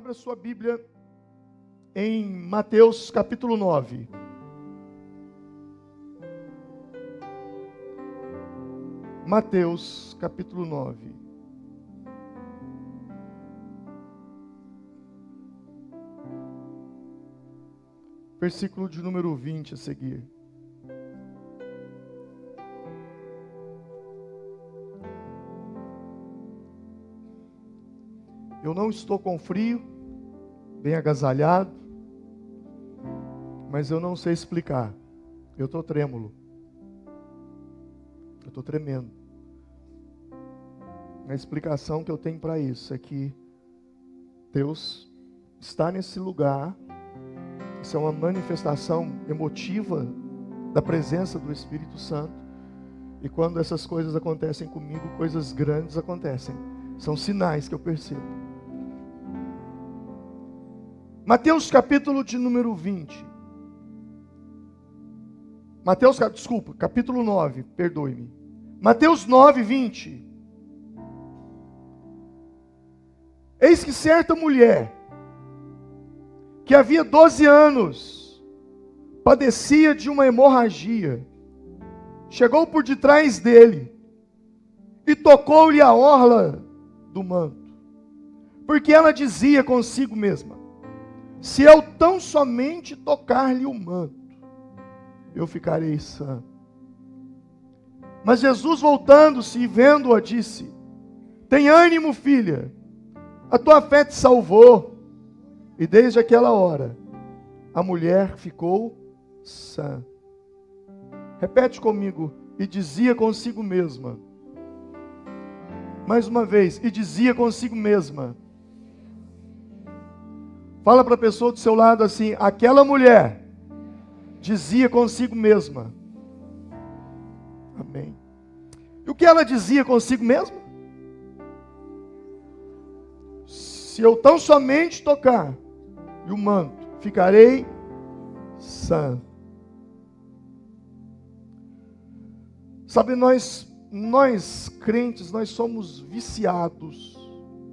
Abra sua Bíblia em Mateus capítulo 9. Mateus capítulo 9. Versículo de número 20 a seguir. Eu não estou com frio, bem agasalhado, mas eu não sei explicar. Eu estou trêmulo. Eu estou tremendo. A explicação que eu tenho para isso é que Deus está nesse lugar. Isso é uma manifestação emotiva da presença do Espírito Santo. E quando essas coisas acontecem comigo, coisas grandes acontecem. São sinais que eu percebo. Mateus capítulo de número 20. Capítulo 9, perdoe-me. Mateus 9, 20. Eis que certa mulher, que havia 12 anos, padecia de uma hemorragia, chegou por detrás dele e tocou-lhe a orla do manto, porque ela dizia consigo mesma: se eu tão somente tocar-lhe o manto, eu ficarei sã. Mas Jesus, voltando-se e vendo-a, disse: tem ânimo, filha, a tua fé te salvou. E desde aquela hora, a mulher ficou sã. Repete comigo: e dizia consigo mesma. Mais uma vez: e dizia consigo mesma. Fala para a pessoa do seu lado assim: aquela mulher dizia consigo mesma. Amém. E o que ela dizia consigo mesma? Se eu tão somente tocar e o manto, ficarei sã. Sabe, nós crentes, nós somos viciados,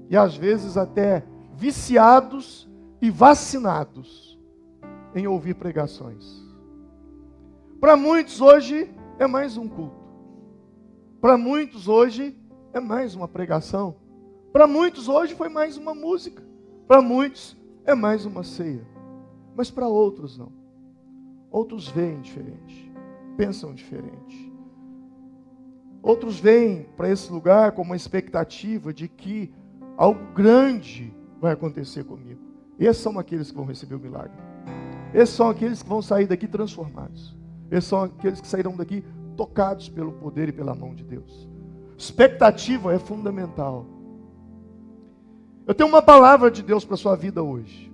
e às vezes até viciados e vacinados em ouvir pregações. Para muitos hoje é mais um culto. Para muitos hoje é mais uma pregação. Para muitos hoje foi mais uma música. Para muitos é mais uma ceia. Mas para outros não. Outros veem diferente, pensam diferente. Outros vêm para esse lugar com uma expectativa de que algo grande vai acontecer comigo. Esses são aqueles que vão receber o milagre. Esses são aqueles que vão sair daqui transformados. Esses são aqueles que sairão daqui tocados pelo poder e pela mão de Deus. Expectativa é fundamental. Eu tenho uma palavra de Deus para a sua vida hoje.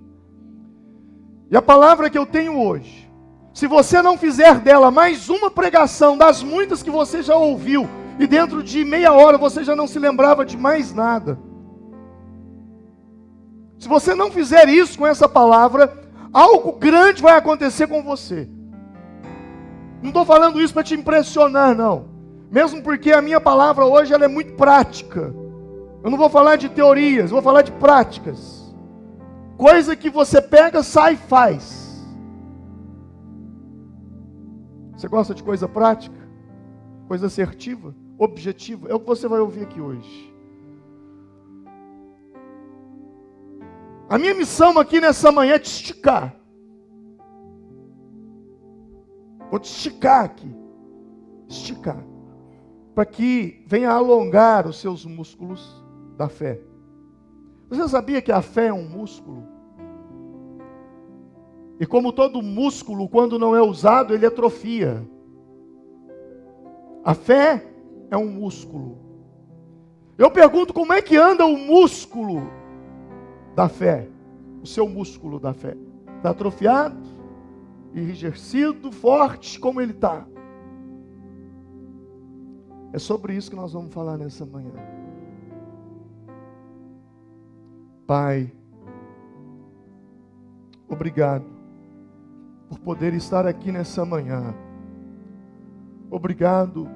E a palavra que eu tenho hoje, se você não fizer dela mais uma pregação das muitas que você já ouviu, e dentro de meia hora você já não se lembrava de mais nada. Se você não fizer isso com essa palavra, algo grande vai acontecer com você. Não estou falando isso para te impressionar, não. Mesmo porque a minha palavra hoje ela é muito prática. Eu não vou falar de teorias, eu vou falar de práticas. Coisa que você pega, sai e faz. Você gosta de coisa prática? Coisa assertiva? Objetiva? É o que você vai ouvir aqui hoje. A minha missão aqui nessa manhã é te esticar. Vou te esticar aqui. Esticar. Para que venha alongar os seus músculos da fé. Você sabia que a fé é um músculo? E como todo músculo, quando não é usado, ele atrofia. A fé é um músculo. Eu pergunto, como é que anda o músculo da fé? O seu músculo da fé. Está atrofiado? Enrijecido, forte, como ele está? É sobre isso que nós vamos falar nessa manhã. Pai, obrigado por poder estar aqui nessa manhã. Obrigado,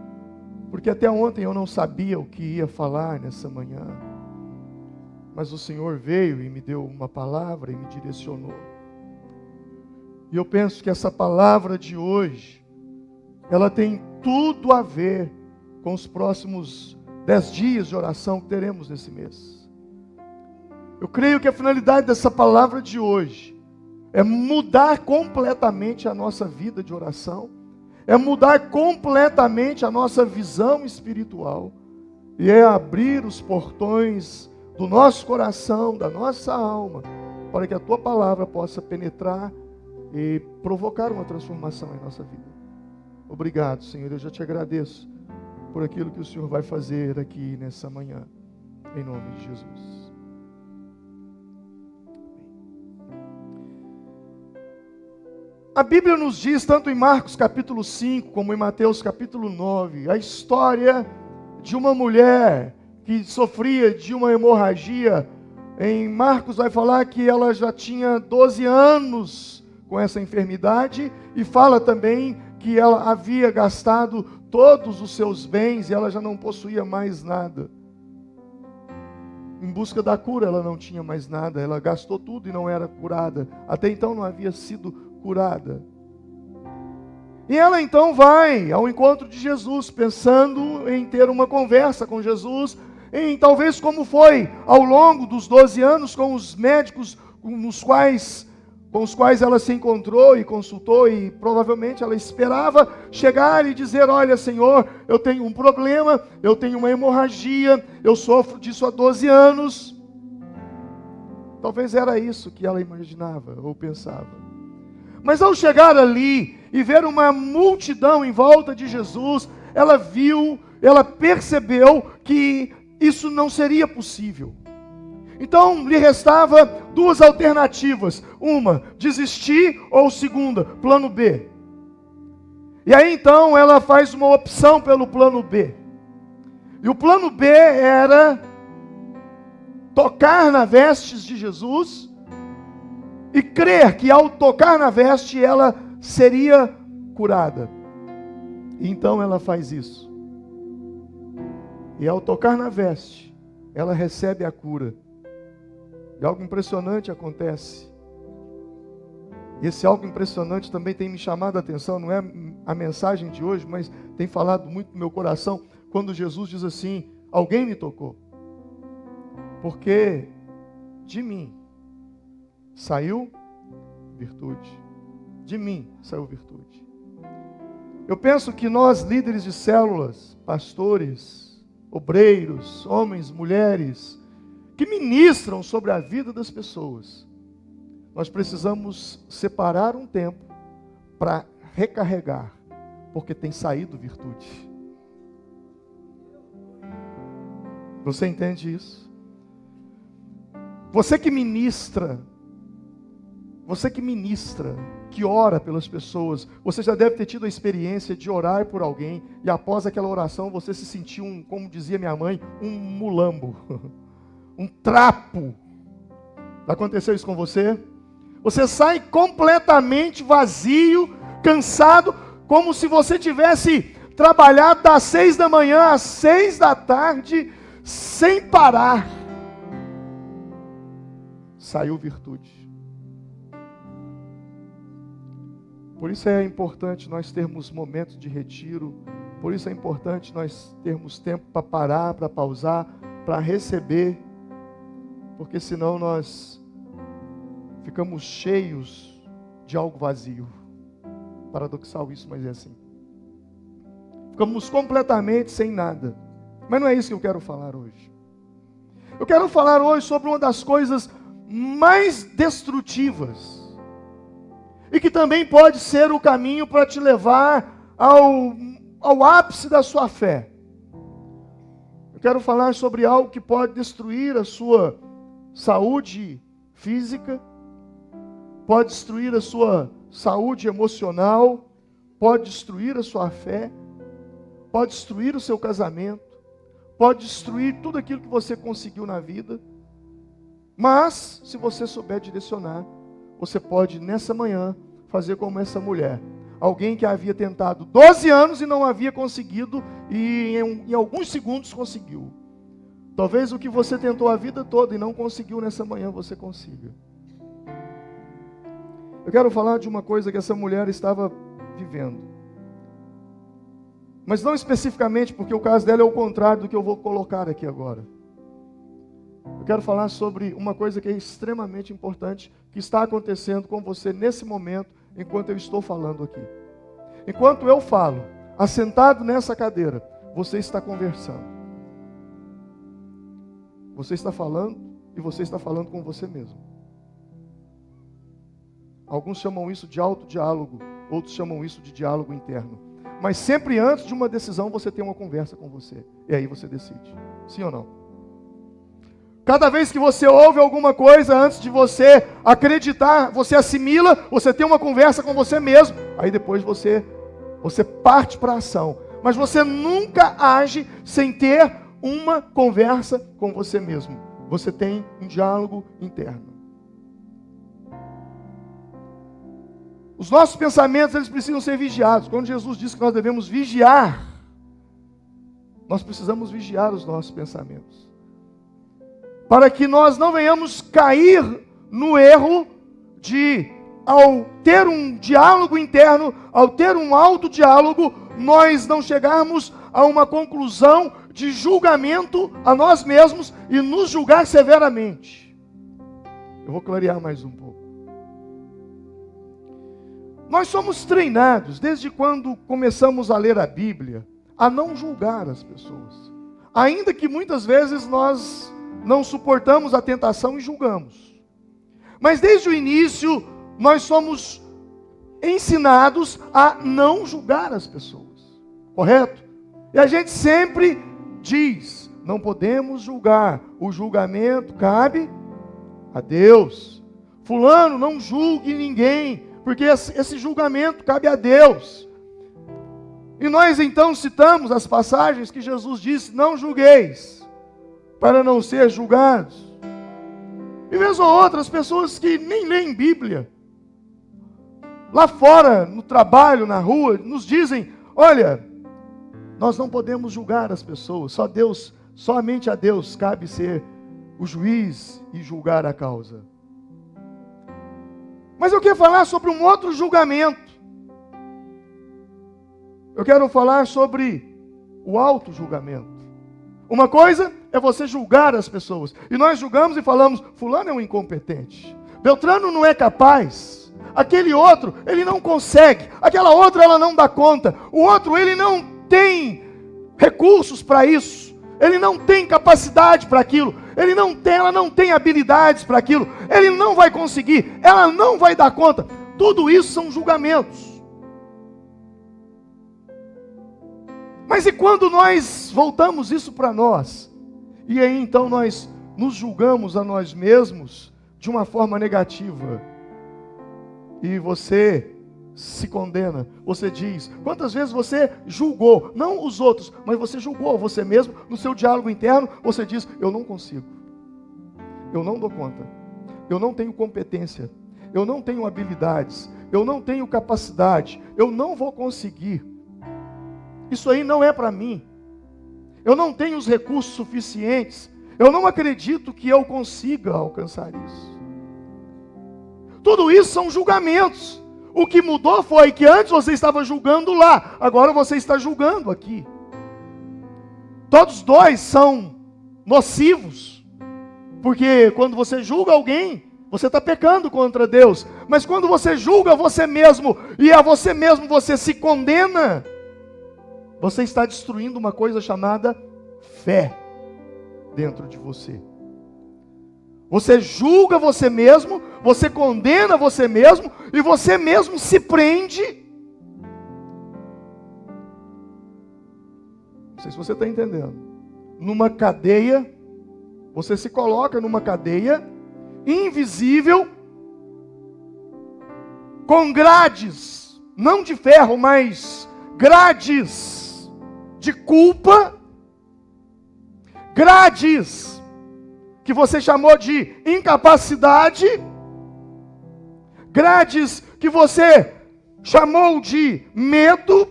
porque até ontem eu não sabia o que ia falar nessa manhã. mas o Senhor veio e me deu uma palavra e me direcionou. E eu penso que essa palavra de hoje, ela tem tudo a ver com os próximos 10 dias de oração que teremos nesse mês. Eu creio que a finalidade dessa palavra de hoje é mudar completamente a nossa vida de oração, é mudar completamente a nossa visão espiritual, e é abrir os portões do nosso coração, da nossa alma, para que a tua palavra possa penetrar e provocar uma transformação em nossa vida. Obrigado, Senhor, eu já te agradeço por aquilo que o Senhor vai fazer aqui nessa manhã, em nome de Jesus. A Bíblia nos diz, tanto em Marcos capítulo 5, como em Mateus capítulo 9, a história de uma mulher que sofria de uma hemorragia. Em Marcos vai falar que ela já tinha 12 anos com essa enfermidade, e fala também que ela havia gastado todos os seus bens e ela já não possuía mais nada. Em busca da cura, ela não tinha mais nada, ela gastou tudo e não era curada. Até então não havia sido curada. E ela então vai ao encontro de Jesus, pensando em ter uma conversa com Jesus, em talvez como foi ao longo dos 12 anos com os médicos com os quais ela se encontrou e consultou, e provavelmente ela esperava chegar e dizer: olha, Senhor, eu tenho um problema, eu tenho uma hemorragia, eu sofro disso há 12 anos. Talvez era isso que ela imaginava ou pensava. Mas ao chegar ali e ver uma multidão em volta de Jesus, ela percebeu que isso não seria possível. Então lhe restava duas alternativas: uma, desistir, ou segunda, plano B. E aí então ela faz uma opção pelo plano B. E o plano B era tocar nas vestes de Jesus e crer que ao tocar na veste ela seria curada. E então ela faz isso. E ao tocar na veste, ela recebe a cura. E algo impressionante acontece. E esse algo impressionante também tem me chamado a atenção, não é a mensagem de hoje, mas tem falado muito no meu coração, quando Jesus diz assim: alguém me tocou, porque de mim saiu virtude. De mim saiu virtude. Eu penso que nós, líderes de células, pastores, obreiros, homens, mulheres, que ministram sobre a vida das pessoas, nós precisamos separar um tempo para recarregar, porque tem saído virtude. Você entende isso? Você que ministra, que ora pelas pessoas, você já deve ter tido a experiência de orar por alguém e após aquela oração você se sentiu, como dizia minha mãe, um mulambo, um trapo. Aconteceu isso com você? Você sai completamente vazio, cansado, como se você tivesse trabalhado das 6 da manhã às 6 da tarde, sem parar. Saiu virtude. Por isso é importante nós termos momentos de retiro, por isso é importante nós termos tempo para parar, para pausar, para receber, porque senão nós ficamos cheios de algo vazio. Paradoxal isso, mas é assim. Ficamos completamente sem nada. Mas não é isso que eu quero falar hoje. Eu quero falar hoje sobre uma das coisas mais destrutivas e que também pode ser o caminho para te levar ao ápice da sua fé. Eu quero falar sobre algo que pode destruir a sua saúde física, pode destruir a sua saúde emocional, pode destruir a sua fé, pode destruir o seu casamento, pode destruir tudo aquilo que você conseguiu na vida. Mas, se você souber direcionar, você pode, nessa manhã, fazer como essa mulher. Alguém que havia tentado 12 anos e não havia conseguido, e em alguns segundos conseguiu. Talvez o que você tentou a vida toda e não conseguiu nessa manhã, você consiga. Eu quero falar de uma coisa que essa mulher estava vivendo. Mas não especificamente, porque o caso dela é o contrário do que eu vou colocar aqui agora. Eu quero falar sobre uma coisa que é extremamente importante, que está acontecendo com você nesse momento, enquanto eu estou falando aqui. Enquanto eu falo, assentado nessa cadeira, você está conversando. Você está falando e você está falando com você mesmo. Alguns chamam isso de autodiálogo, outros chamam isso de diálogo interno. Mas sempre antes de uma decisão você tem uma conversa com você. E aí você decide, sim ou não? Cada vez que você ouve alguma coisa, antes de você acreditar, você assimila, você tem uma conversa com você mesmo. Aí depois você parte para a ação. Mas você nunca age sem ter uma conversa com você mesmo. Você tem um diálogo interno. Os nossos pensamentos, eles precisam ser vigiados. Quando Jesus disse que nós devemos vigiar, nós precisamos vigiar os nossos pensamentos. Para que nós não venhamos cair no erro de, ao ter um diálogo interno, ao ter um autodiálogo, nós não chegarmos a uma conclusão de julgamento a nós mesmos e nos julgar severamente. Eu vou clarear mais um pouco. Nós somos treinados, desde quando começamos a ler a Bíblia, a não julgar as pessoas. Ainda que muitas vezes nós não suportamos a tentação e julgamos. Mas desde o início, nós somos ensinados a não julgar as pessoas. Correto? E a gente sempre diz, não podemos julgar. O julgamento cabe a Deus. Fulano, não julgue ninguém, porque esse julgamento cabe a Deus. E nós então citamos as passagens que Jesus disse, não julgueis, para não ser julgados. E mesmo outras pessoas que nem leem Bíblia, lá fora, no trabalho, na rua, nos dizem, olha, nós não podemos julgar as pessoas, somente a Deus cabe ser o juiz e julgar a causa. Mas eu quero falar sobre um outro julgamento. Eu quero falar sobre o auto-julgamento. Uma coisa é você julgar as pessoas. E nós julgamos e falamos, fulano é um incompetente. Beltrano não é capaz. Aquele outro, ele não consegue. Aquela outra, ela não dá conta. O outro, ele não tem recursos para isso. Ele não tem capacidade para aquilo. Ela não tem habilidades para aquilo. Ele não vai conseguir. Ela não vai dar conta. Tudo isso são julgamentos. Mas e quando nós voltamos isso para nós? E aí então nós nos julgamos a nós mesmos de uma forma negativa. E você se condena. Você diz, quantas vezes você julgou, não os outros, mas você julgou você mesmo, no seu diálogo interno, você diz, eu não consigo. Eu não dou conta. Eu não tenho competência. Eu não tenho habilidades. Eu não tenho capacidade. Eu não vou conseguir. Isso aí não é para mim. Eu não tenho os recursos suficientes. Eu não acredito que eu consiga alcançar isso. Tudo isso são julgamentos. O que mudou foi que antes você estava julgando lá, agora você está julgando aqui. Todos dois são nocivos. Porque quando você julga alguém, você está pecando contra Deus. Mas quando você julga você mesmo, e a você mesmo você se condena, você está destruindo uma coisa chamada fé dentro de você. Você julga você mesmo, você condena você mesmo, e você mesmo se prende. Não sei se você está entendendo. Numa cadeia, você se coloca numa cadeia invisível, com grades, não de ferro, mas grades de culpa, grades que você chamou de incapacidade, grades que você chamou de medo,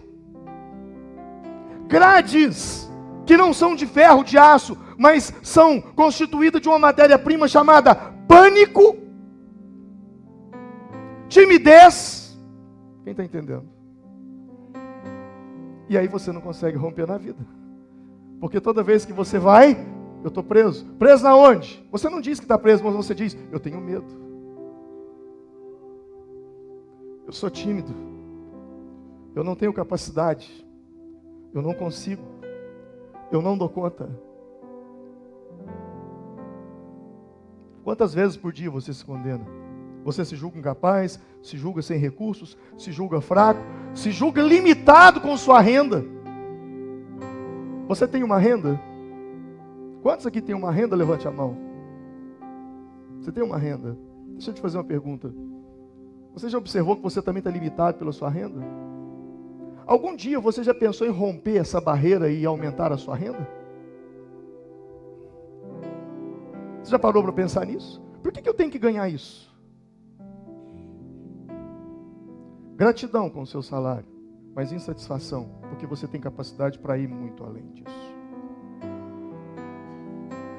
grades que não são de ferro, de aço, mas são constituídas de uma matéria-prima chamada pânico, timidez. Quem está entendendo? E aí você não consegue romper na vida. Porque toda vez que você vai, eu estou preso. Preso na onde? Você não diz que está preso, mas você diz, eu tenho medo. Eu sou tímido. Eu não tenho capacidade. Eu não consigo. Eu não dou conta. Quantas vezes por dia você se condena? Você se julga incapaz, se julga sem recursos, se julga fraco, se julga limitado com sua renda. Você tem uma renda? Quantos aqui tem uma renda? Levante a mão. Você tem uma renda? Deixa eu te fazer uma pergunta. Você já observou que você também está limitado pela sua renda? Algum dia você já pensou em romper essa barreira e aumentar a sua renda? Você já parou para pensar nisso? Por que eu tenho que ganhar isso? Gratidão com o seu salário, mas insatisfação, porque você tem capacidade para ir muito além disso.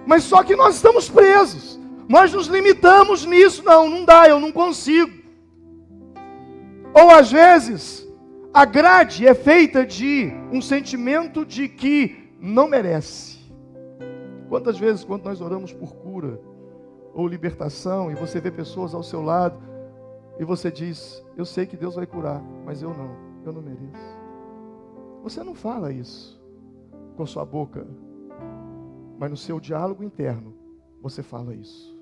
Mas só que nós estamos presos, nós nos limitamos nisso, não dá, eu não consigo. Ou às vezes, a grade é feita de um sentimento de que não merece. Quantas vezes, quando nós oramos por cura ou libertação, e você vê pessoas ao seu lado, e você diz, eu sei que Deus vai curar, mas eu não mereço. Você não fala isso com sua boca, mas no seu diálogo interno, você fala isso.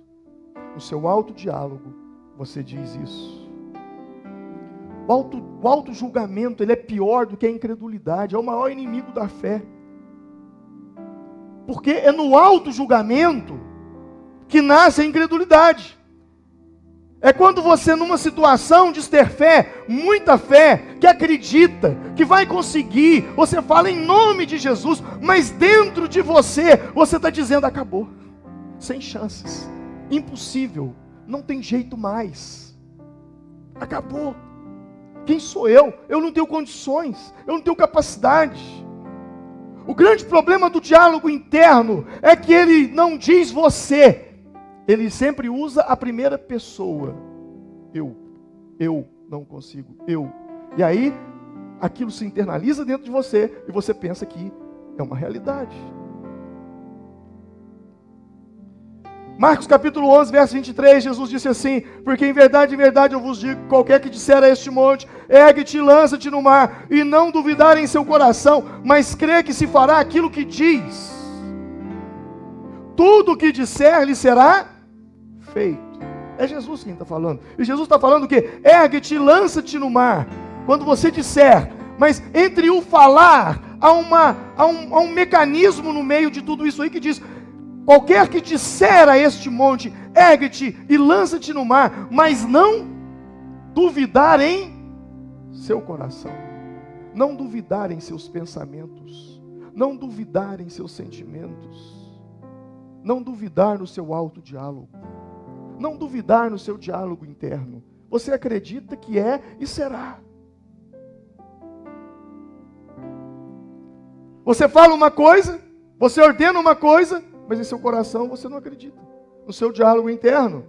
No seu autodiálogo, você diz isso. O auto-julgamento, ele é pior do que a incredulidade, é o maior inimigo da fé. Porque é no auto-julgamento que nasce a incredulidade. É quando você, numa situação de ter fé, muita fé, que acredita, que vai conseguir, você fala em nome de Jesus, mas dentro de você, você está dizendo, acabou, sem chances, impossível, não tem jeito mais, acabou. Quem sou eu? Eu não tenho condições, eu não tenho capacidade. O grande problema do diálogo interno é que ele não diz você, ele sempre usa a primeira pessoa. Eu não consigo, eu. E aí, aquilo se internaliza dentro de você e você pensa que é uma realidade. Marcos capítulo 11, verso 23, Jesus disse assim, porque em verdade eu vos digo, qualquer que disser a este monte, ergue-te e lança-te no mar, e não duvidar em seu coração, mas crê que se fará aquilo que diz, tudo o que disser lhe será feito. É Jesus quem está falando. E Jesus está falando o quê? Ergue-te e lança-te no mar. Quando você disser, mas entre o falar, há um mecanismo no meio de tudo isso aí que diz, qualquer que disser a este monte, ergue-te e lança-te no mar, mas não duvidar em seu coração, não duvidar em seus pensamentos, não duvidar em seus sentimentos, não duvidar no seu autodiálogo, não duvidar no seu diálogo interno. Você acredita que é e será. Você fala uma coisa, você ordena uma coisa, mas em seu coração você não acredita. No seu diálogo interno,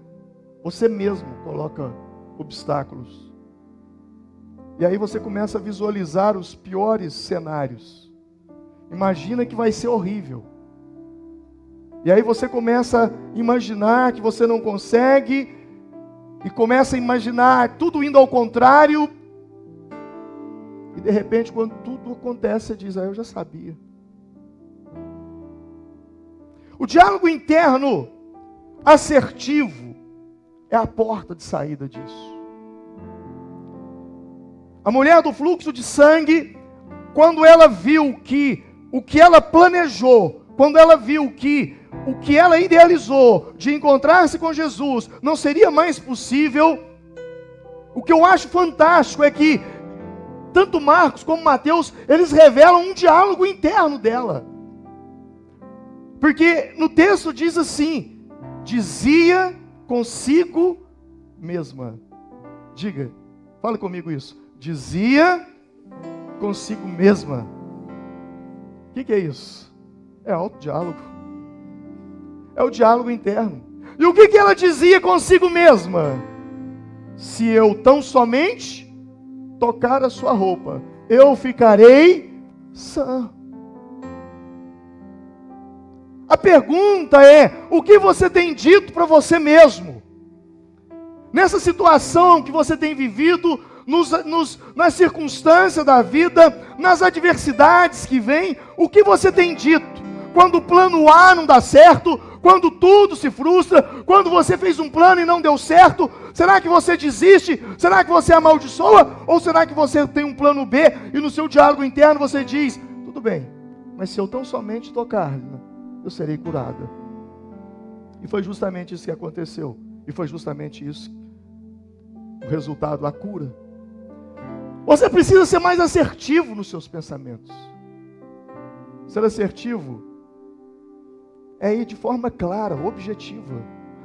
você mesmo coloca obstáculos. E aí você começa a visualizar os piores cenários. Imagina que vai ser horrível. E aí você começa a imaginar que você não consegue, e começa a imaginar tudo indo ao contrário, e de repente, quando tudo acontece, você diz, eu já sabia. O diálogo interno assertivo é a porta de saída disso. A mulher do fluxo de sangue, quando ela viu que o que ela planejou, quando ela viu que o que ela idealizou de encontrar-se com Jesus não seria mais possível, o que eu acho fantástico é que tanto Marcos como Mateus, eles revelam um diálogo interno dela. Porque no texto diz assim, dizia consigo mesma. Diga, fala comigo isso. Dizia consigo mesma. O que é isso? É autodiálogo. É o diálogo interno. E o que ela dizia consigo mesma? Se eu tão somente tocar a sua roupa, eu ficarei sã. A pergunta é, o que você tem dito para você mesmo? Nessa situação que você tem vivido, nas circunstâncias da vida, nas adversidades que vêm, o que você tem dito? Quando o plano A não dá certo, quando tudo se frustra, quando você fez um plano e não deu certo, será que você desiste? Será que você amaldiçoa? Ou será que você tem um plano B e no seu diálogo interno você diz, tudo bem, mas se eu tão somente tocar, eu serei curada. E foi justamente isso que aconteceu. E foi justamente isso, o resultado, a cura. Você precisa ser mais assertivo nos seus pensamentos. Ser assertivo é ir de forma clara, objetiva.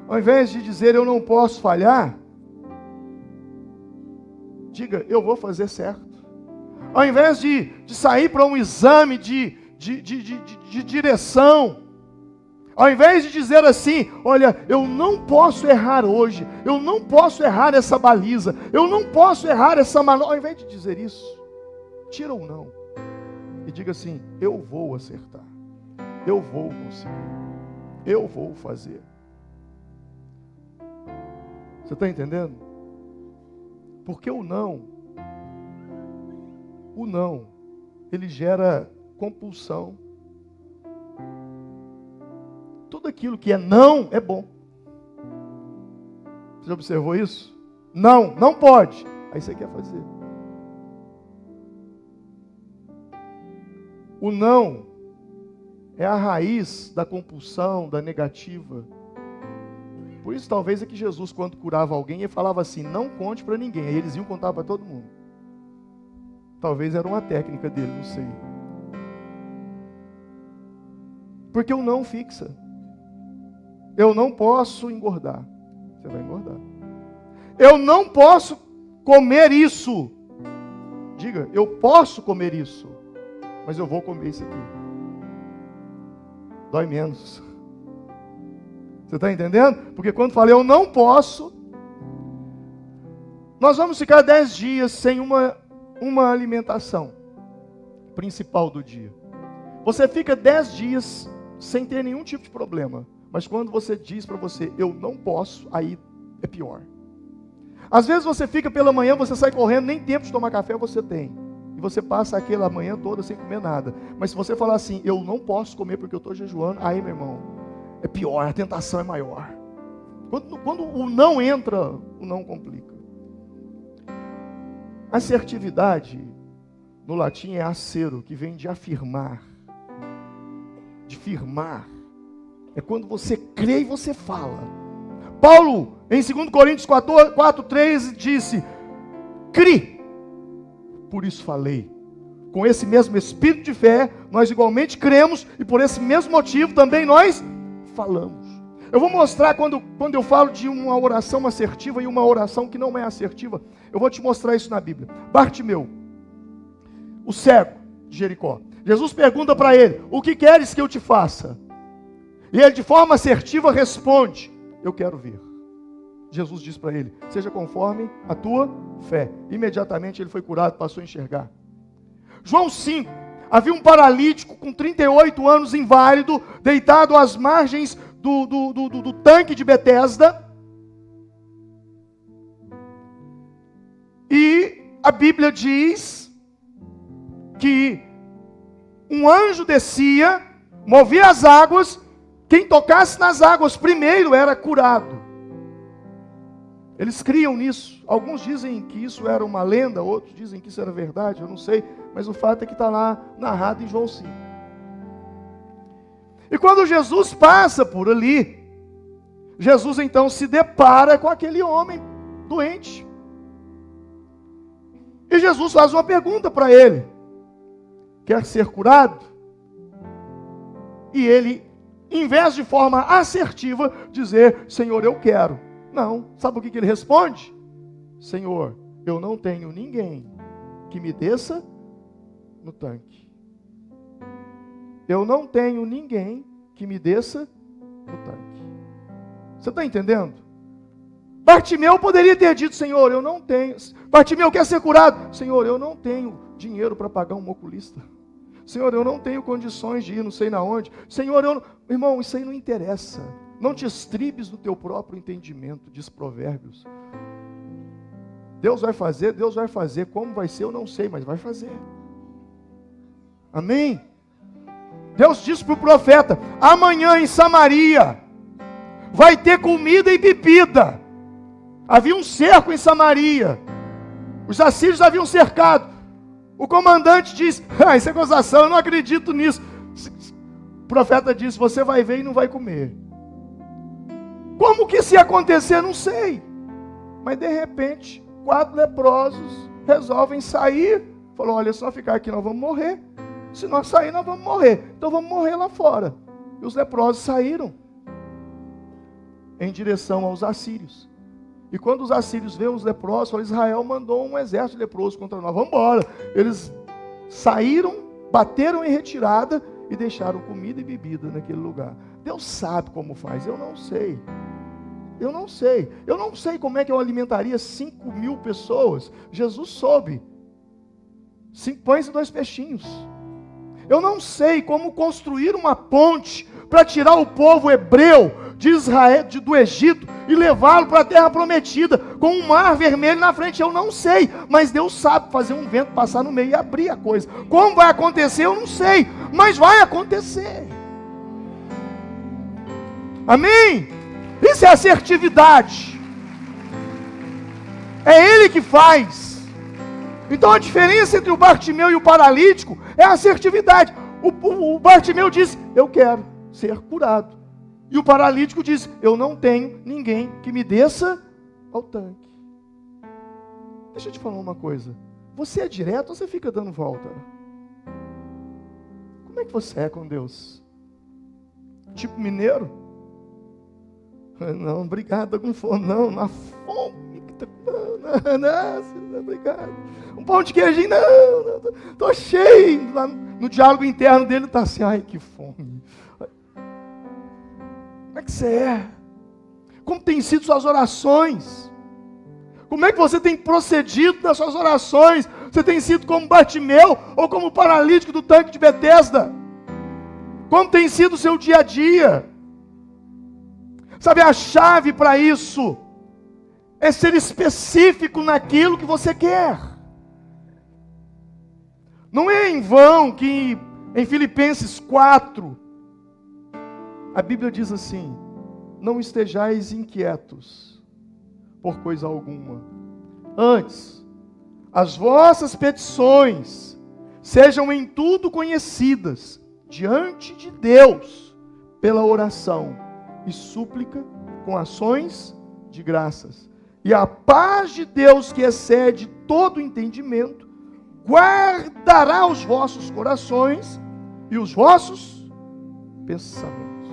Ao invés de dizer eu não posso falhar, diga eu vou fazer certo. Ao invés de sair para um exame de direção, ao invés de dizer assim, olha, eu não posso errar hoje, eu não posso errar essa baliza, eu não posso errar essa manobra, ao invés de dizer isso, tira ou não, e diga assim, eu vou acertar, eu vou conseguir, eu vou fazer. Você está entendendo? Porque o não, ele gera compulsão. Tudo aquilo que é não é bom. Você já observou isso? Não, não pode. Aí você quer fazer. O não é a raiz da compulsão, da negativa. Por isso talvez é que Jesus, quando curava alguém, ele falava assim, não conte para ninguém. Aí eles iam contar para todo mundo. Talvez era uma técnica dele, não sei. Porque o não fixa. Eu não posso engordar. Você vai engordar. Eu não posso comer isso. Diga, eu posso comer isso, mas eu vou comer isso aqui. Dói menos. Você está entendendo? Porque quando falei eu não posso, nós vamos ficar 10 dias sem uma alimentação principal do dia. Você fica 10 dias sem ter nenhum tipo de problema. Mas quando você diz para você, eu não posso, aí é pior. Às vezes você fica pela manhã, você sai correndo, nem tempo de tomar café você tem. E você passa aquela manhã toda sem comer nada. Mas se você falar assim, eu não posso comer porque eu estou jejuando, aí meu irmão, é pior, a tentação é maior. Quando o não entra, o não complica. Assertividade, no latim é acero, que vem de afirmar. De firmar. É quando você crê e você fala. Paulo, em 2 Coríntios 4:13, disse, cri, por isso falei. Com esse mesmo espírito de fé, nós igualmente cremos, e por esse mesmo motivo também nós falamos. Eu vou mostrar quando eu falo de uma oração assertiva e uma oração que não é assertiva, eu vou te mostrar isso na Bíblia. Bartimeu, o cego de Jericó. Jesus pergunta para ele, o que queres que eu te faça? E ele de forma assertiva responde, eu quero ver. Jesus diz para ele, seja conforme a tua fé. Imediatamente ele foi curado, passou a enxergar. João 5, havia um paralítico com 38 anos inválido, deitado às margens do tanque de Betesda. E a Bíblia diz que um anjo descia, movia as águas, quem tocasse nas águas primeiro era curado. Eles criam nisso. Alguns dizem que isso era uma lenda, outros dizem que isso era verdade, eu não sei. Mas o fato é que está lá narrado em João 5. E quando Jesus passa por ali, Jesus então se depara com aquele homem doente. E Jesus faz uma pergunta para ele. Quer ser curado? E ele, em vez de forma assertiva, dizer, Senhor, eu quero. Não. Sabe o que ele responde? Senhor, eu não tenho ninguém que me desça no tanque. Eu não tenho ninguém que me desça no tanque. Você está entendendo? Bartimeu poderia ter dito: Senhor, eu não tenho. Bartimeu quer ser curado. Senhor, eu não tenho dinheiro para pagar um oculista. Senhor, eu não tenho condições de ir não sei na onde. Senhor, eu não... Irmão, isso aí não interessa. Não te estribes no teu próprio entendimento, diz Provérbios. Deus vai fazer. Como vai ser, eu não sei, mas vai fazer. Amém? Deus disse para o profeta: amanhã em Samaria vai ter comida e bebida. Havia um cerco em Samaria. Os assírios haviam cercado. O comandante disse: isso é gozação, eu não acredito nisso. O profeta disse: você vai ver e não vai comer. Como que isso ia acontecer? Não sei. Mas de repente, 4 leprosos resolvem sair. Falou: olha, se nós ficar aqui nós vamos morrer. Se nós sair nós vamos morrer. Então vamos morrer lá fora. E os leprosos saíram em direção aos assírios. E quando os assírios veem os leprosos, falam: Israel mandou um exército leproso contra nós, vamos embora. Eles saíram, bateram em retirada e deixaram comida e bebida naquele lugar. Deus sabe como faz, eu não sei. Eu não sei como é que eu alimentaria 5.000 pessoas. Jesus soube. 5 pães e 2 peixinhos. Eu não sei como construir uma ponte para tirar o povo hebreu de Israel, do Egito, e levá-lo para a terra prometida, com um mar vermelho na frente. Eu não sei, mas Deus sabe fazer um vento passar no meio e abrir a coisa. Como vai acontecer, eu não sei, mas vai acontecer. Amém? Isso é assertividade. É Ele que faz. Então a diferença entre o Bartimeu e o paralítico é a assertividade. O Bartimeu diz: eu quero ser curado. E o paralítico diz: eu não tenho ninguém que me desça ao tanque. Deixa eu te falar uma coisa. Você é direto ou você fica dando volta? Como é que você é com Deus? Tipo mineiro? Não, obrigado, com fome. Não, na fome. Não, obrigado. Um pão de queijinho, não, estou cheio. Lá no diálogo interno dele está assim: ai, que fome. Como é que você é? Como tem sido suas orações? Como é que você tem procedido nas suas orações? Você tem sido como Bartimeu ou como o paralítico do tanque de Betesda? Como tem sido o seu dia a dia? Sabe, a chave para isso é ser específico naquilo que você quer. Não é em vão que em Filipenses 4, a Bíblia diz assim: não estejais inquietos por coisa alguma. Antes, as vossas petições sejam em tudo conhecidas diante de Deus pela oração e súplica com ações de graças. E a paz de Deus, que excede todo entendimento, guardará os vossos corações e os vossos pensamentos.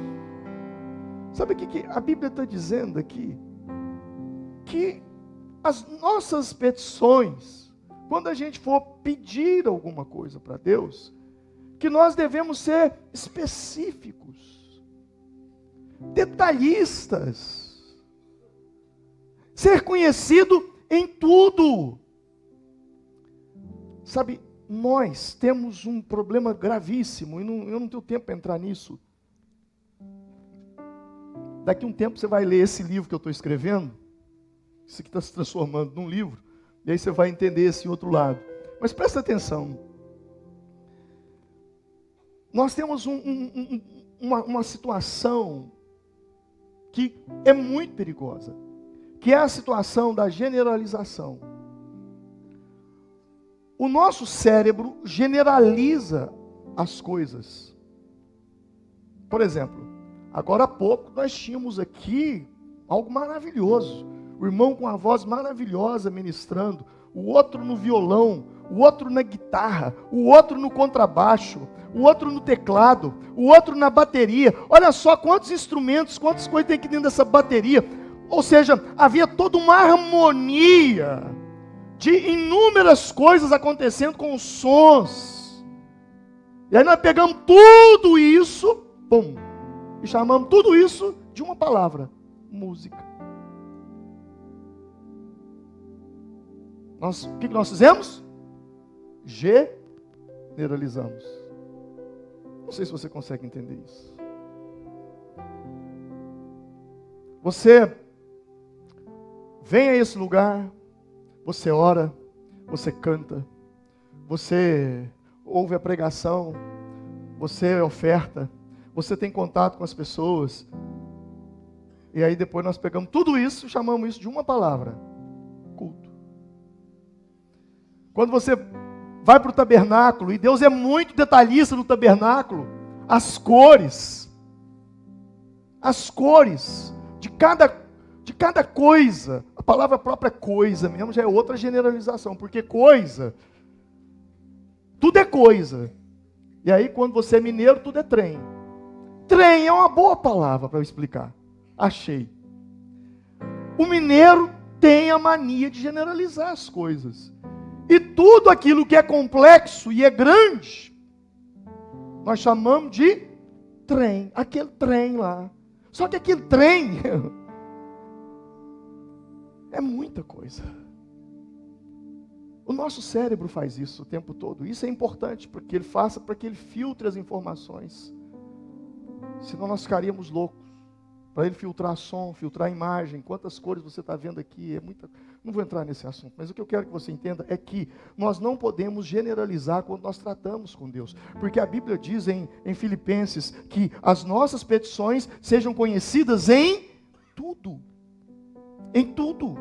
Sabe o que a Bíblia está dizendo aqui? Que as nossas petições, quando a gente for pedir alguma coisa para Deus, que nós devemos ser específicos, detalhistas, ser conhecido em tudo. Sabe, nós temos um problema gravíssimo, e eu não tenho tempo para entrar nisso. Daqui a um tempo você vai ler esse livro que eu estou escrevendo, isso aqui está se transformando num livro, e aí você vai entender esse outro lado. Mas presta atenção. Nós temos uma situação que é muito perigosa, que é a situação da generalização. O nosso cérebro generaliza as coisas. Por exemplo, agora há pouco nós tínhamos aqui algo maravilhoso. O irmão com a voz maravilhosa ministrando, o outro no violão, o outro na guitarra, o outro no contrabaixo, o outro no teclado, o outro na bateria. Olha só quantos instrumentos, quantas coisas tem aqui dentro dessa bateria. Ou seja, havia toda uma harmonia de inúmeras coisas acontecendo com os sons. E aí nós pegamos tudo isso, pum, e chamamos tudo isso de uma palavra: música. O que nós fizemos? Generalizamos. Não sei se você consegue entender isso. Você vem a esse lugar, você ora, você canta, você ouve a pregação, você oferta, você tem contato com as pessoas. E aí depois nós pegamos tudo isso e chamamos isso de uma palavra: culto. Quando você vai para o tabernáculo, e Deus é muito detalhista no tabernáculo, as cores de cada coisa, a palavra própria coisa mesmo já é outra generalização, porque coisa, tudo é coisa. E aí quando você é mineiro, tudo é trem. Trem é uma boa palavra para eu explicar. Achei. O mineiro tem a mania de generalizar as coisas. E tudo aquilo que é complexo e é grande, nós chamamos de trem. Aquele trem lá. Só que aquele trem é muita coisa. O nosso cérebro faz isso o tempo todo. Isso é importante para que ele filtre as informações. Senão nós ficaríamos loucos. Para ele filtrar som, filtrar imagem, quantas cores você está vendo aqui, é muita. Não vou entrar nesse assunto, mas o que eu quero que você entenda é que nós não podemos generalizar quando nós tratamos com Deus, porque a Bíblia diz em Filipenses que as nossas petições sejam conhecidas em tudo. Em tudo.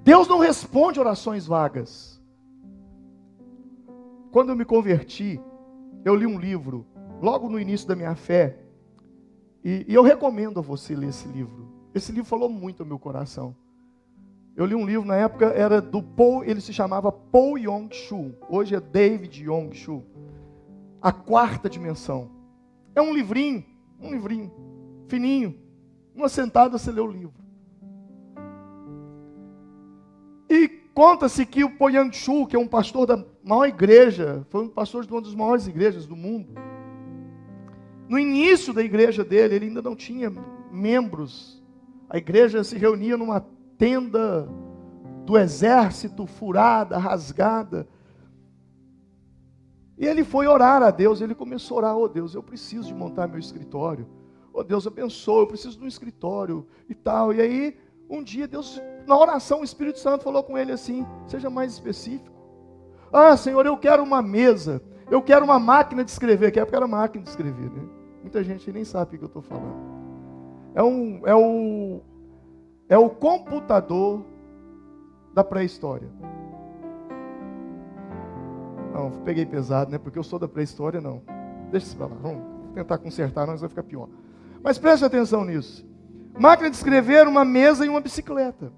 Deus não responde orações vagas. Quando eu me converti, eu li um livro, logo no início da minha fé. E eu recomendo a você ler esse livro. Esse livro falou muito ao meu coração. Eu li um livro, na época era do Paul, ele se chamava Paul Yong-Shu. Hoje é David Yong-Shu. A Quarta Dimensão. É um livrinho fininho. Uma sentada você lê o livro. E conta-se que o Paul Yong-Shu, que é um pastor da maior igreja, foi um pastor de uma das maiores igrejas do mundo. No início da igreja dele, ele ainda não tinha membros. A igreja se reunia numa tenda do exército, furada, rasgada. E ele foi orar a Deus, ele começou a orar: oh Deus, eu preciso de montar meu escritório. Oh Deus, abençoa, eu preciso de um escritório e tal. E aí, um dia, Deus, na oração, o Espírito Santo falou com ele assim: seja mais específico. Ah, Senhor, eu quero uma mesa. Eu quero uma máquina de escrever, que época era máquina de escrever, né? Muita gente nem sabe o que eu estou falando. É o computador da pré-história. Não, peguei pesado, né? Porque eu sou da pré-história, não. Deixa isso para lá, vamos tentar consertar, não vai ficar pior. Mas preste atenção nisso. Máquina de escrever, uma mesa e uma bicicleta.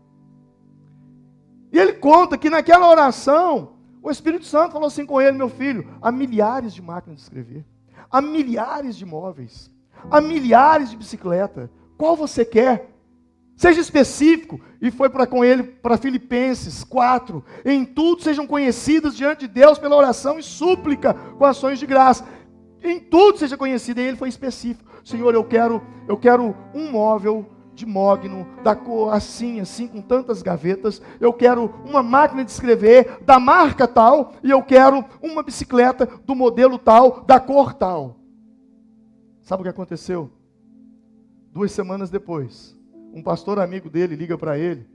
E ele conta que naquela oração, o Espírito Santo falou assim com ele: meu filho, há milhares de máquinas de escrever, há milhares de móveis, há milhares de bicicletas. Qual você quer? Seja específico. E foi com ele para Filipenses 4. Em tudo sejam conhecidas diante de Deus pela oração e súplica com ações de graça. Em tudo seja conhecido. E ele foi específico: Senhor, eu quero um móvel de mogno, da cor assim, com tantas gavetas. Eu quero uma máquina de escrever da marca tal, e eu quero uma bicicleta do modelo tal, da cor tal. Sabe o que aconteceu? 2 semanas depois, um pastor amigo dele liga para ele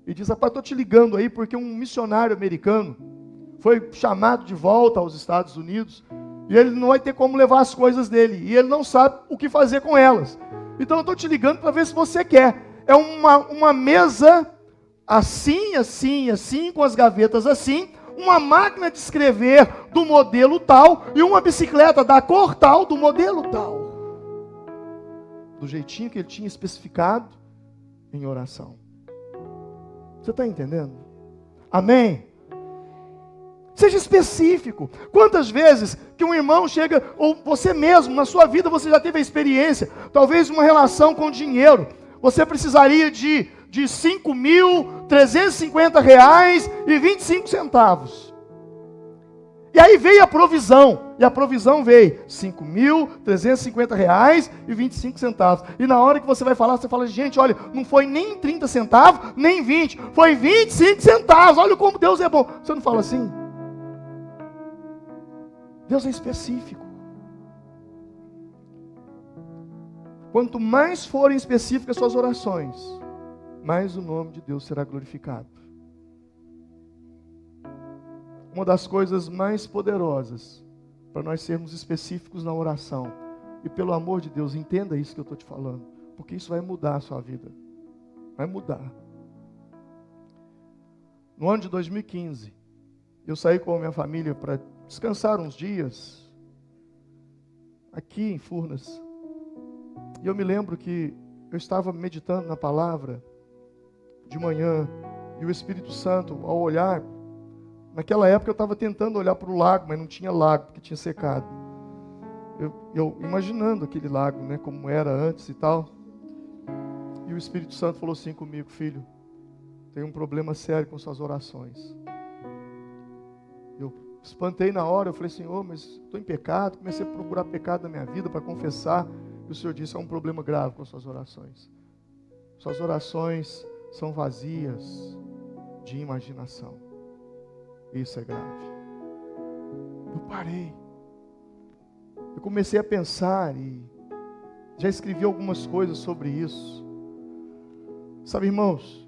e diz: rapaz, estou te ligando aí porque um missionário americano foi chamado de volta aos Estados Unidos e ele não vai ter como levar as coisas dele, e ele não sabe o que fazer com elas. Então eu estou te ligando para ver se você quer. É uma mesa assim, com as gavetas assim, uma máquina de escrever do modelo tal e uma bicicleta da cor tal, do modelo tal. Do jeitinho que ele tinha especificado em oração. Você está entendendo? Amém? Seja específico. Quantas vezes que um irmão chega, ou você mesmo, na sua vida, você já teve a experiência, talvez uma relação com dinheiro, você precisaria de R$ 5.350,25. E aí veio a provisão. E a provisão veio R$ 5.350,25. E na hora que você vai falar, você fala, gente, olha, não foi nem 30 centavos, nem 20, foi 25 centavos. Olha como Deus é bom. Você não fala assim? Deus é específico. Quanto mais forem específicas suas orações, mais o nome de Deus será glorificado. Uma das coisas mais poderosas para nós sermos específicos na oração, e pelo amor de Deus, entenda isso que eu estou te falando, porque isso vai mudar a sua vida. Vai mudar. No ano de 2015, eu saí com a minha família para descansar uns dias, aqui em Furnas. E eu me lembro que eu estava meditando na palavra de manhã, e o Espírito Santo, ao olhar, naquela época eu estava tentando olhar para o lago, mas não tinha lago, porque tinha secado. Eu imaginando aquele lago, né, como era antes e tal. E o Espírito Santo falou assim comigo: filho, tem um problema sério com suas orações. Eu espantei na hora, eu falei, Senhor, mas estou em pecado. Comecei a procurar pecado na minha vida para confessar. E o Senhor disse, é um problema grave com suas orações. Suas orações são vazias de imaginação. Isso é grave. Eu parei. Eu comecei a pensar e já escrevi algumas coisas sobre isso. Sabe, irmãos,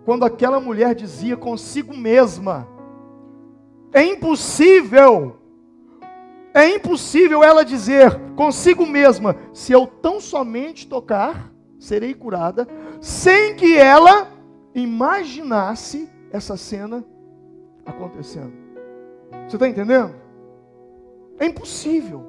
quando aquela mulher dizia consigo mesma, é impossível ela dizer consigo mesma, se eu tão somente tocar, serei curada, sem que ela imaginasse essa cena acontecendo. Você está entendendo? É impossível.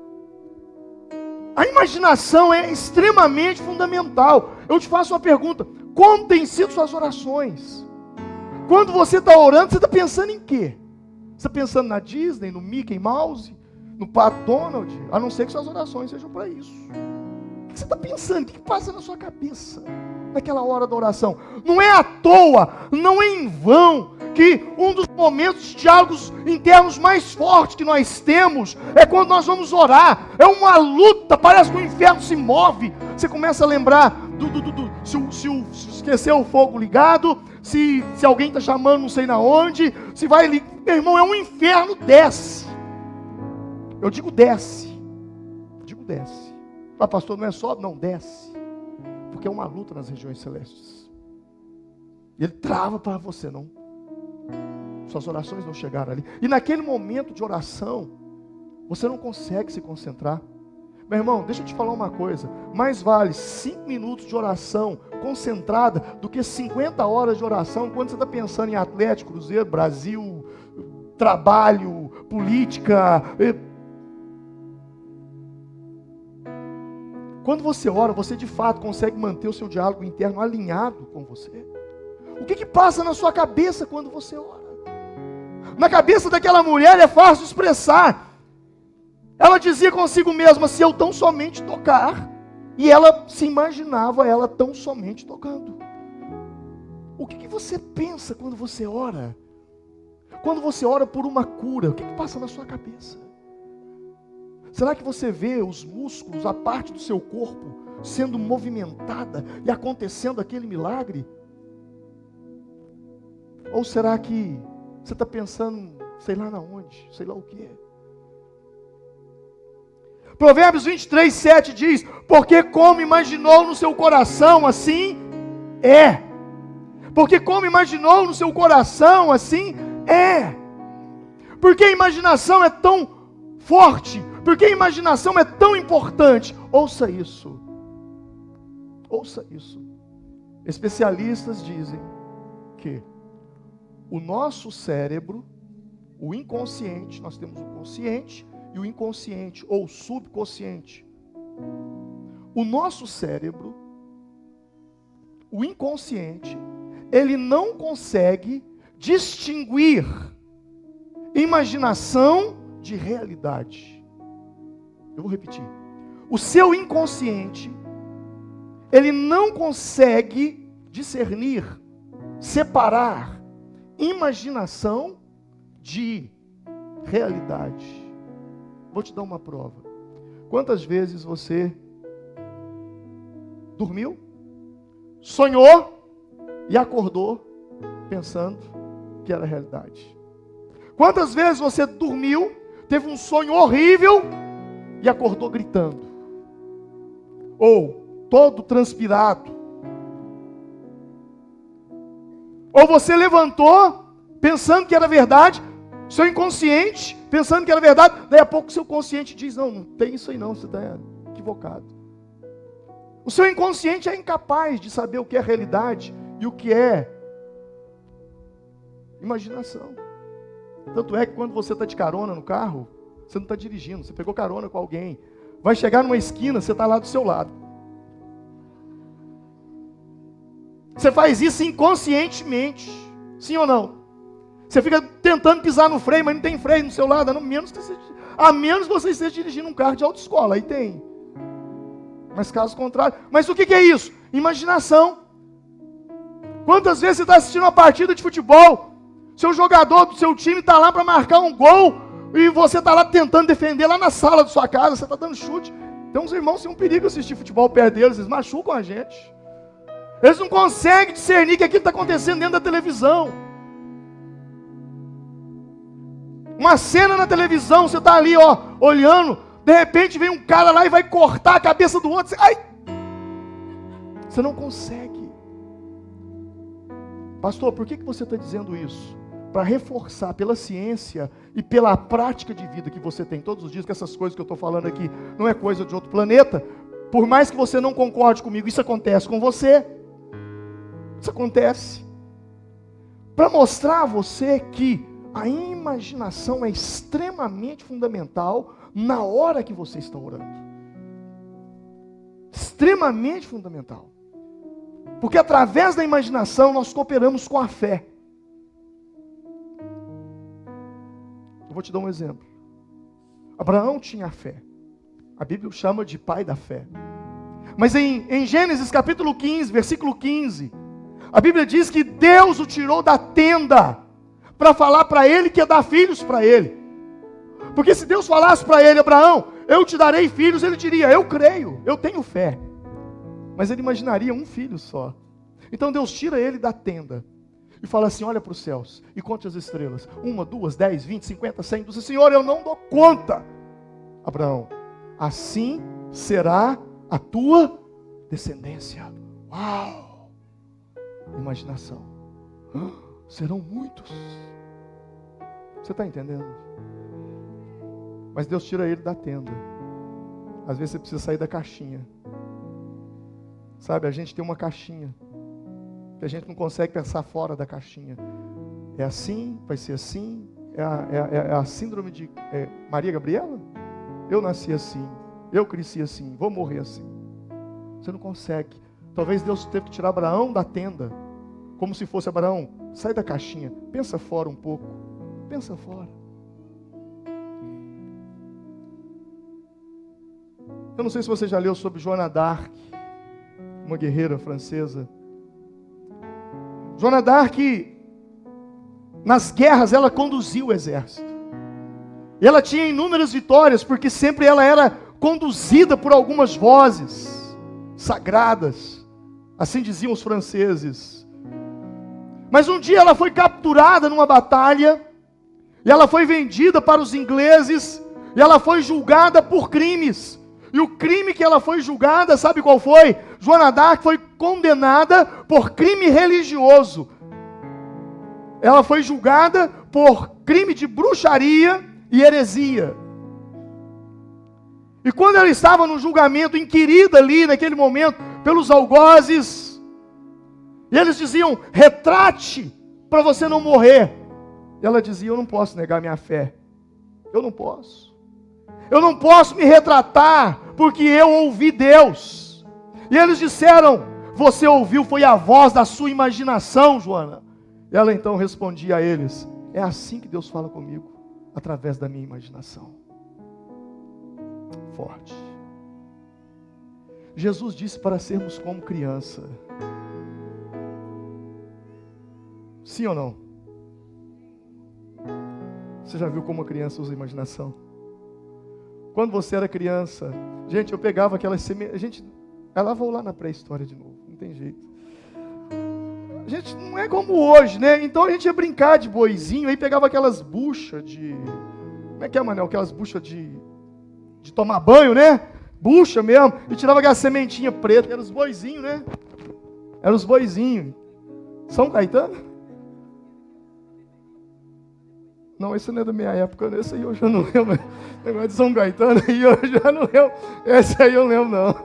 A imaginação é extremamente fundamental. Eu te faço uma pergunta: como têm sido suas orações? Quando você está orando, você está pensando em quê? Você está pensando na Disney, no Mickey Mouse, no Pato Donald? A não ser que suas orações sejam para isso. O que você está pensando? O que passa na sua cabeça naquela hora da oração? Não é à toa, não é em vão que um dos momentos de diálogos internos mais fortes que nós temos é quando nós vamos orar. É uma luta, parece que o inferno se move. Você começa a lembrar se esqueceu o fogo ligado, se alguém está chamando não sei na onde, se vai ligar. Meu irmão, é um inferno, desce. Eu digo desce. Ah, pastor, não é só? Não, desce. Porque é uma luta nas regiões celestes. E ele trava para você, não. Suas orações não chegaram ali. E naquele momento de oração, você não consegue se concentrar. Meu irmão, deixa eu te falar uma coisa. Mais vale 5 minutos de oração concentrada do que 50 horas de oração quando você está pensando em Atlético, Cruzeiro, Brasil, trabalho, política. Quando você ora, você de fato consegue manter o seu diálogo interno alinhado com você. O que passa na sua cabeça quando você ora? Na cabeça daquela mulher é fácil expressar. Ela dizia consigo mesma, se eu tão somente tocar. E ela se imaginava ela tão somente tocando. O que você pensa quando você ora? Quando você ora por uma cura, o que passa na sua cabeça? Será que você vê os músculos, a parte do seu corpo, sendo movimentada e acontecendo aquele milagre? Ou será que você está pensando, sei lá na onde, sei lá o quê? Provérbios 23, 7 diz, porque como imaginou no seu coração, assim é. Porque como imaginou no seu coração, assim é. Porque a imaginação é tão forte, porque a imaginação é tão importante. Ouça isso. Ouça isso. Especialistas dizem que o nosso cérebro, o inconsciente, nós temos o consciente e o inconsciente, ou subconsciente. O nosso cérebro, o inconsciente, ele não consegue distinguir imaginação de realidade. Eu vou repetir. O seu inconsciente, ele não consegue discernir, separar imaginação de realidade. Vou te dar uma prova. Quantas vezes você dormiu, sonhou e acordou pensando que era realidade? Quantas vezes você dormiu, teve um sonho horrível e acordou gritando? Ou todo transpirado? Ou você levantou pensando que era verdade, seu inconsciente pensando que era verdade, daí a pouco seu consciente diz, não tem isso aí não, você está equivocado. O seu inconsciente é incapaz de saber o que é realidade e o que é imaginação. Tanto é que quando você está de carona no carro, você não está dirigindo, você pegou carona com alguém, vai chegar numa esquina, você está lá do seu lado. Você faz isso inconscientemente, sim ou não? Você fica tentando pisar no freio, mas não tem freio no seu lado, a menos você esteja dirigindo um carro de autoescola, aí tem. Mas caso contrário, mas o que é isso? Imaginação. Quantas vezes você está assistindo uma partida de futebol, seu jogador do seu time está lá para marcar um gol, e você está lá tentando defender lá na sala de sua casa, você está dando chute. Tem uns irmãos que tem um perigo assistir futebol perto deles, eles machucam a gente. Eles não conseguem discernir que aquilo está acontecendo dentro da televisão. Uma cena na televisão, você está ali, olhando, de repente vem um cara lá e vai cortar a cabeça do outro. Você não consegue. Pastor, por que você está dizendo isso? Para reforçar pela ciência e pela prática de vida que você tem todos os dias, que essas coisas que eu estou falando aqui não é coisa de outro planeta. Por mais que você não concorde comigo, isso acontece com você. Isso acontece. Para mostrar a você que a imaginação é extremamente fundamental na hora que você está orando. Extremamente fundamental. Porque através da imaginação nós cooperamos com a fé. Eu vou te dar um exemplo. Abraão tinha fé. A Bíblia o chama de pai da fé. Mas em Gênesis capítulo 15, versículo 15, a Bíblia diz que Deus o tirou da tenda para falar para ele que ia dar filhos para ele. Porque se Deus falasse para ele, Abraão, eu te darei filhos, ele diria, eu creio, eu tenho fé. Mas ele imaginaria um filho só. Então Deus tira ele da tenda e fala assim, olha para os céus e conte as estrelas. 1, 2, 10, 20, 50, 100. Diz, Senhor, eu não dou conta. Abraão, assim será a tua descendência. Uau! Imaginação. Serão muitos. Você está entendendo? Mas Deus tira ele da tenda. Às vezes você precisa sair da caixinha. Sabe, a gente tem uma caixinha que a gente não consegue pensar fora da caixinha. É assim, vai ser assim. É a síndrome de Maria Gabriela? Eu nasci assim, eu cresci assim, vou morrer assim. Você não consegue. Talvez Deus teve que tirar Abraão da tenda, como se fosse Abraão, sai da caixinha, pensa fora um pouco, pensa fora. Eu não sei se você já leu sobre Joana d'Arc, uma guerreira francesa. Joana d'Arc, nas guerras, ela conduzia o exército. E ela tinha inúmeras vitórias, porque sempre ela era conduzida por algumas vozes sagradas. Assim diziam os franceses. Mas um dia ela foi capturada numa batalha, e ela foi vendida para os ingleses, e ela foi julgada por crimes. E o crime que ela foi julgada, sabe qual foi? Joana d'Arc foi condenada por crime religioso. Ela foi julgada por crime de bruxaria e heresia. E quando ela estava no julgamento, inquirida ali naquele momento pelos algozes, e eles diziam, retrate para você não morrer. E ela dizia, eu não posso negar minha fé. Eu não posso. Eu não posso me retratar, porque eu ouvi Deus. E eles disseram, você ouviu, foi a voz da sua imaginação, Joana. E ela então respondia a eles, é assim que Deus fala comigo, através da minha imaginação. Forte. Jesus disse para sermos como criança. Sim ou não? Você já viu como a criança usa a imaginação? Quando você era criança, gente, eu pegava aquelas sementes. Gente, ela vou lá na pré-história de novo, não tem jeito. Gente, não é como hoje, né? Então a gente ia brincar de boizinho, aí pegava aquelas buchas de... Como é que é, Manel? Aquelas buchas de tomar banho, né? Bucha mesmo. E tirava aquela sementinha preta. Eram os boizinhos, né? Eram os boizinhos. São Caetano? Não, esse não é da minha época. Esse aí eu já não lembro. O negócio de São Caetano aí eu já não lembro. Esse aí eu lembro, não.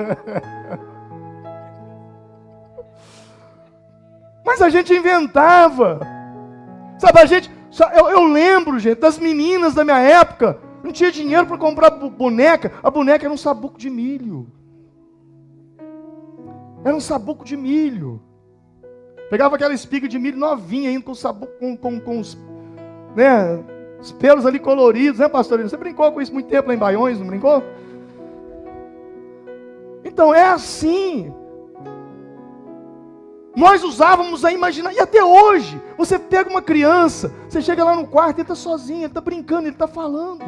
Mas a gente inventava. Sabe, a gente... Eu lembro, gente, das meninas da minha época. Não tinha dinheiro para comprar boneca. A boneca era um sabuco de milho. Era um sabuco de milho. Pegava aquela espiga de milho novinha, ainda com o sabuco, com os, né, os pelos ali coloridos, né, pastorino? Você brincou com isso muito tempo lá em Baiões, não brincou? Então é assim. Nós usávamos a imaginação, e até hoje, você pega uma criança, você chega lá no quarto, ele está sozinho, ele está brincando, ele está falando.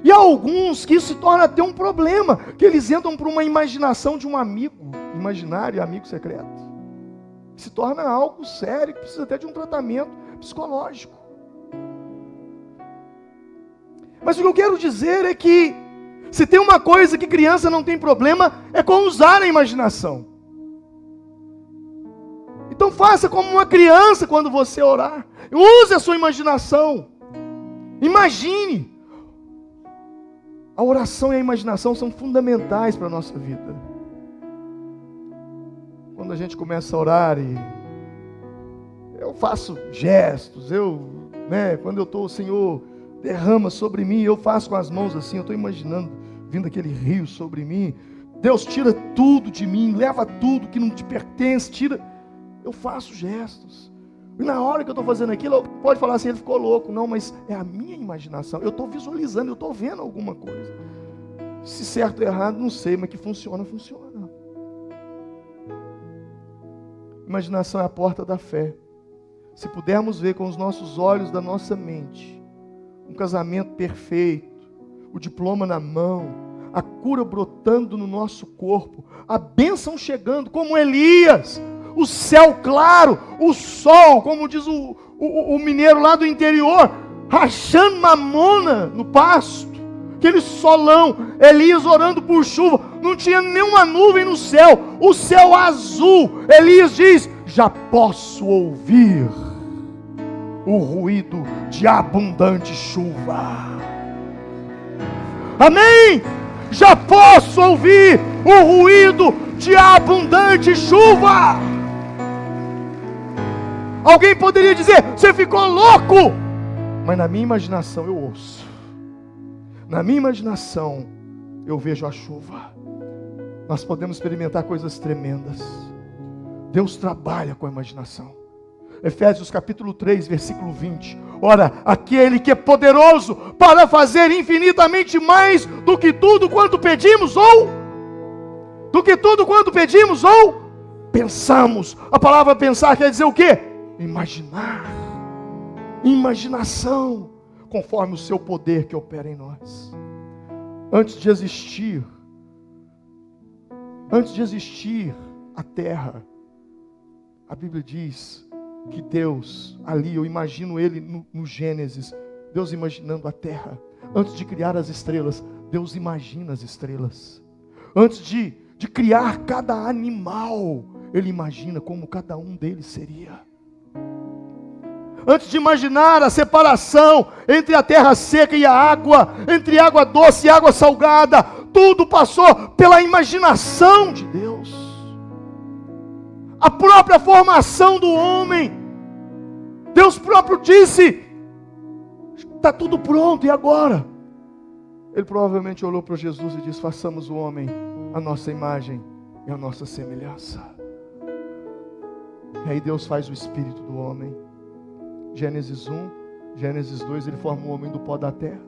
E há alguns que isso se torna até um problema, que eles entram por uma imaginação de um amigo imaginário, amigo secreto. Se torna algo sério, que precisa até de um tratamento psicológico. Mas o que eu quero dizer é que, se tem uma coisa que criança não tem problema, é com usar a imaginação. Então faça como uma criança quando você orar. Use a sua imaginação. Imagine. A oração e a imaginação são fundamentais para a nossa vida. Quando a gente começa a orar e eu faço gestos, quando eu estou, o Senhor derrama sobre mim, eu faço com as mãos assim, eu estou imaginando vindo aquele rio sobre mim. Deus tira tudo de mim, leva tudo que não te pertence, tira. Eu faço gestos. E na hora que eu estou fazendo aquilo, pode falar assim, ele ficou louco. Não, mas é a minha imaginação. Eu estou visualizando, eu estou vendo alguma coisa. Se certo ou errado, não sei, mas que funciona, funciona. Imaginação é a porta da fé. Se pudermos ver com os nossos olhos da nossa mente, um casamento perfeito, o diploma na mão, a cura brotando no nosso corpo, a bênção chegando, como Elias, o céu claro, o sol, como diz o mineiro lá do interior, rachando mamona no pasto, aquele solão, Elias orando por chuva, não tinha nenhuma nuvem no céu, o céu azul. Elias diz: já posso ouvir o ruído de abundante chuva. Amém? Já posso ouvir o ruído de abundante chuva. Alguém poderia dizer: você ficou louco. Mas na minha imaginação eu ouço. Na minha imaginação eu vejo a chuva. Nós podemos experimentar coisas tremendas. Deus trabalha com a imaginação. Efésios capítulo 3, versículo 20. Ora, aquele que é poderoso para fazer infinitamente mais do que tudo quanto pedimos ou pensamos. A palavra pensar quer dizer o quê? Imaginar. Imaginação, conforme o seu poder que opera em nós. Antes de existir a terra, a Bíblia diz que Deus, ali eu imagino ele no Gênesis, Deus imaginando a terra. Antes de criar as estrelas, Deus imagina as estrelas. Antes de criar cada animal, Ele imagina como cada um deles seria. Antes de imaginar a separação entre a terra seca e a água, entre água doce e água salgada, tudo passou pela imaginação de Deus. A própria formação do homem, Deus próprio disse: está tudo pronto, e agora? Ele provavelmente olhou para Jesus e disse: façamos o homem a nossa imagem e a nossa semelhança. E aí Deus faz o espírito do homem. Gênesis 1, Gênesis 2, ele forma o homem do pó da terra.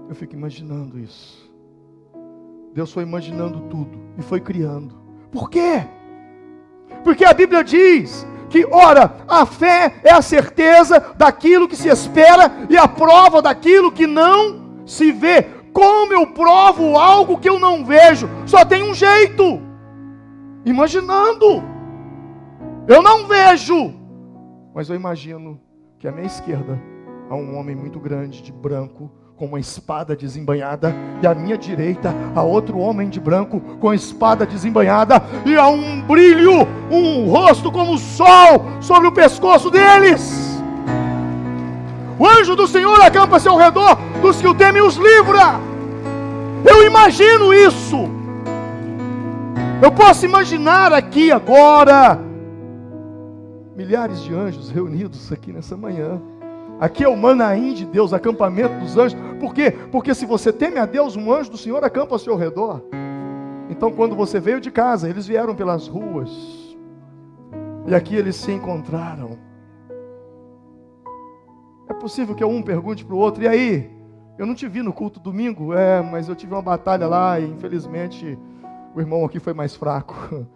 Eu fico imaginando isso. Deus foi imaginando tudo e foi criando. Por quê? Porque a Bíblia diz que, ora, a fé é a certeza daquilo que se espera e a prova daquilo que não se vê. Como eu provo algo que eu não vejo? Só tem um jeito: imaginando. Eu não vejo, mas eu imagino que à minha esquerda há um homem muito grande, de branco, com uma espada desembainhada, e à minha direita há outro homem de branco com espada desembainhada, e há um brilho, um rosto como o sol sobre o pescoço deles. O anjo do Senhor acampa-se ao redor dos que o temem e os livra. Eu imagino isso. Eu posso imaginar aqui agora milhares de anjos reunidos aqui nessa manhã. Aqui é o Manaim de Deus, acampamento dos anjos. Por quê? Porque se você teme a Deus, um anjo do Senhor acampa ao seu redor. Então, quando você veio de casa, eles vieram pelas ruas, e aqui eles se encontraram. É possível que um pergunte para o outro: e aí? Eu não te vi no culto domingo? Mas eu tive uma batalha lá, e infelizmente o irmão aqui foi mais fraco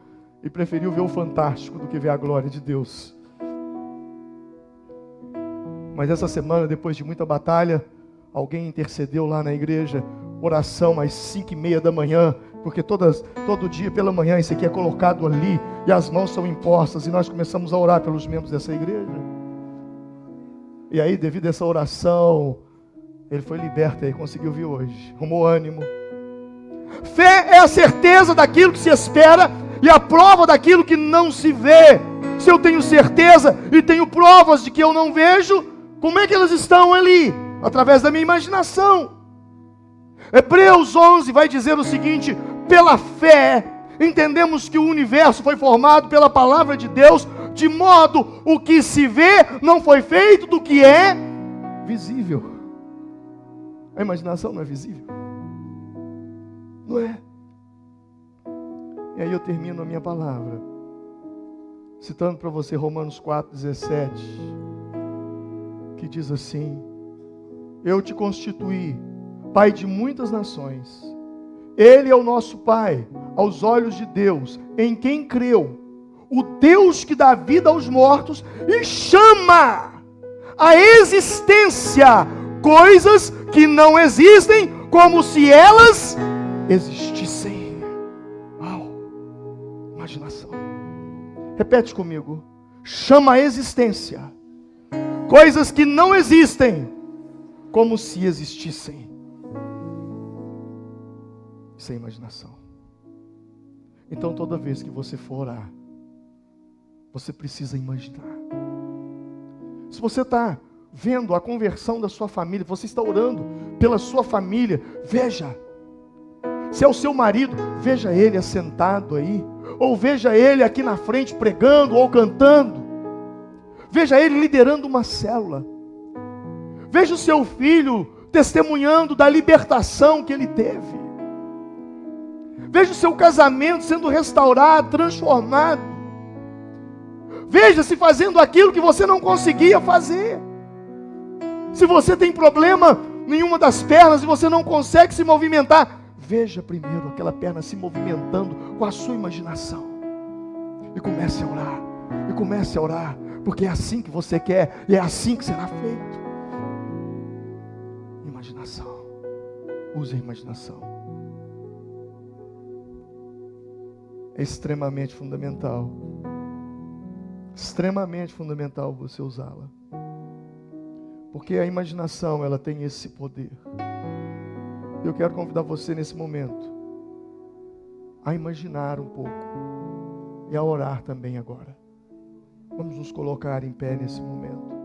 e preferiu ver o fantástico do que ver a glória de Deus. Mas essa semana, depois de muita batalha, alguém intercedeu lá na igreja, oração às 5:30 da manhã, porque todo dia pela manhã isso aqui é colocado ali, e as mãos são impostas, e nós começamos a orar pelos membros dessa igreja. E aí, devido a essa oração, ele foi liberto e conseguiu vir hoje, arrumou ânimo. Fé é a certeza daquilo que se espera e a prova daquilo que não se vê. Se eu tenho certeza e tenho provas de que eu não vejo, como é que elas estão ali? Através da minha imaginação. Hebreus 11 vai dizer o seguinte: pela fé, entendemos que o universo foi formado pela palavra de Deus, de modo o que se vê não foi feito do que é visível. A imaginação não é visível? Não é? E aí eu termino a minha palavra citando para você Romanos 4,17, que diz assim: eu te constituí pai de muitas nações. Ele é o nosso pai aos olhos de Deus, em quem creu, o Deus que dá vida aos mortos e chama à existência coisas que não existem, como se elas existissem. Uau! Imaginação. Repete comigo: chama à existência coisas que não existem, como se existissem. Isso é imaginação. Então, toda vez que você for orar, você precisa imaginar. Se você está vendo a conversão da sua família, você está orando pela sua família, veja. Se é o seu marido, veja ele assentado aí, ou veja ele aqui na frente pregando ou cantando. Veja ele liderando uma célula. Veja o seu filho testemunhando da libertação que ele teve. Veja o seu casamento sendo restaurado, transformado. Veja-se fazendo aquilo que você não conseguia fazer. Se você tem problema em uma das pernas e você não consegue se movimentar, veja primeiro aquela perna se movimentando com a sua imaginação. E comece a orar. E comece a orar. Porque é assim que você quer. E é assim que será feito. Imaginação. Use a imaginação. É extremamente fundamental. Extremamente fundamental você usá-la. Porque a imaginação, ela tem esse poder. Eu quero convidar você nesse momento a imaginar um pouco e a orar também agora. Vamos nos colocar em pé nesse momento.